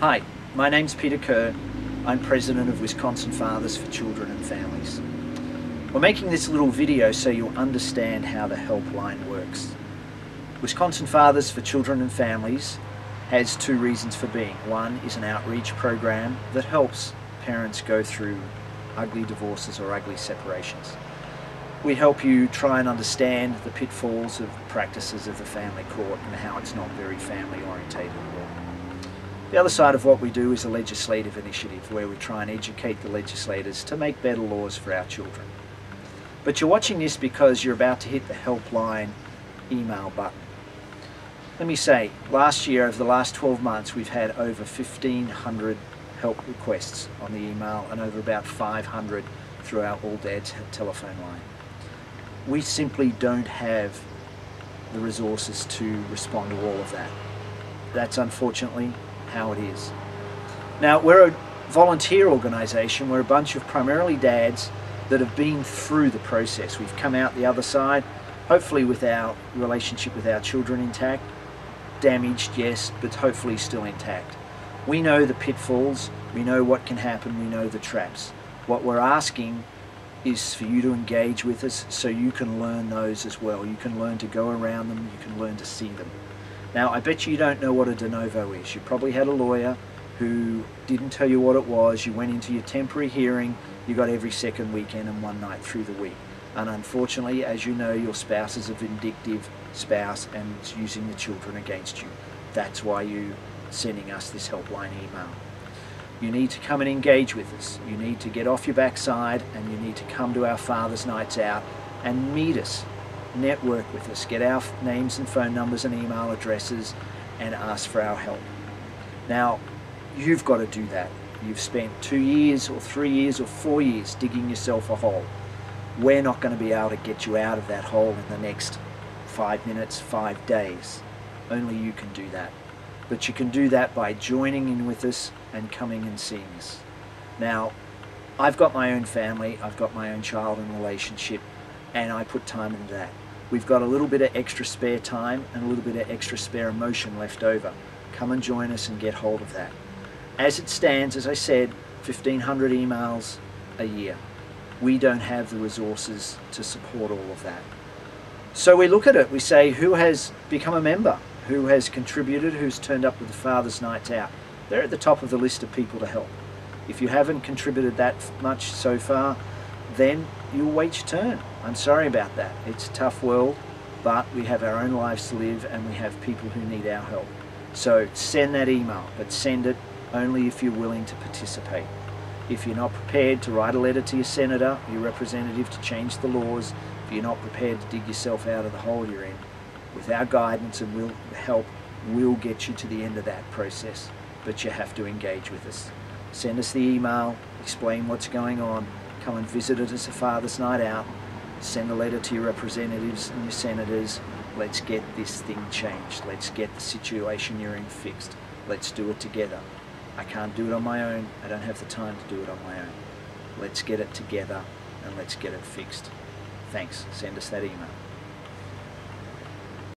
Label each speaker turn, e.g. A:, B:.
A: Hi, my name's Peter Kerr. I'm president of Wisconsin Fathers for Children and Families. We're making this little video so you'll understand how the helpline works. Wisconsin Fathers for Children and Families has two reasons for being. One is an outreach program that helps parents go through ugly divorces or ugly separations. We help you try and understand the pitfalls of the practices of the family court and how it's not very family orientated at all. The other side of what we do is a legislative initiative where we try and educate the legislators to make better laws for our children. But you're watching this because you're about to hit the helpline email button. Let me say, last year, over the last 12 months, we've had over 1,500 help requests on the email and over about 500 through our All Dads telephone line. We simply don't have the resources to respond to all of that. That's unfortunately how it is. Now, we're a volunteer organisation. We're a bunch of primarily dads that have been through the process. We've come out the other side, hopefully with our relationship with our children intact. Damaged, yes, but hopefully still intact. We know the pitfalls, we know what can happen, we know the traps. What we're asking is for you to engage with us so you can learn those as well. You can learn to go around them, you can learn to see them. Now, I bet you don't know what a de novo is. You probably had a lawyer who didn't tell you what it was. You went into your temporary hearing, you got every second weekend and one night through the week. And unfortunately, as you know, your spouse is a vindictive spouse and is using the children against you. That's why you're sending us this helpline email. You need to come and engage with us. You need to get off your backside and you need to come to our Father's Nights Out and meet us. Network with us, get our names and phone numbers and email addresses and ask for our help. Now, you've got to do that. You've spent 2 years or 3 years or 4 years digging yourself a hole. We're not going to be able to get you out of that hole in the next 5 minutes, 5 days. Only you can do that. But you can do that by joining in with us and coming and seeing us. Now, I've got my own family, I've got my own child and relationship, and I put time into that. We've got a little bit of extra spare time and a little bit of extra spare emotion left over. Come and join us and get hold of that. As it stands, as I said, 1,500 emails a year. We don't have the resources to support all of that. So we look at it, we say, who has become a member? Who has contributed? Who's turned up with the Father's Nights Out? They're at the top of the list of people to help. If you haven't contributed that much so far, then you'll wait your turn. I'm sorry about that. It's a tough world, but we have our own lives to live and we have people who need our help. So send that email, but send it only if you're willing to participate. If you're not prepared to write a letter to your senator, your representative to change the laws, if you're not prepared to dig yourself out of the hole you're in, with our guidance and help, we'll get you to the end of that process, but you have to engage with us. Send us the email, explain what's going on, come and visit us as a Father's Night Out, send a letter to your representatives and your senators. Let's get this thing changed. Let's get the situation you're in fixed. Let's do it together. I can't do it on my own. I don't have the time to do it on my own. Let's get it together and let's get it fixed. Thanks. Send us that email.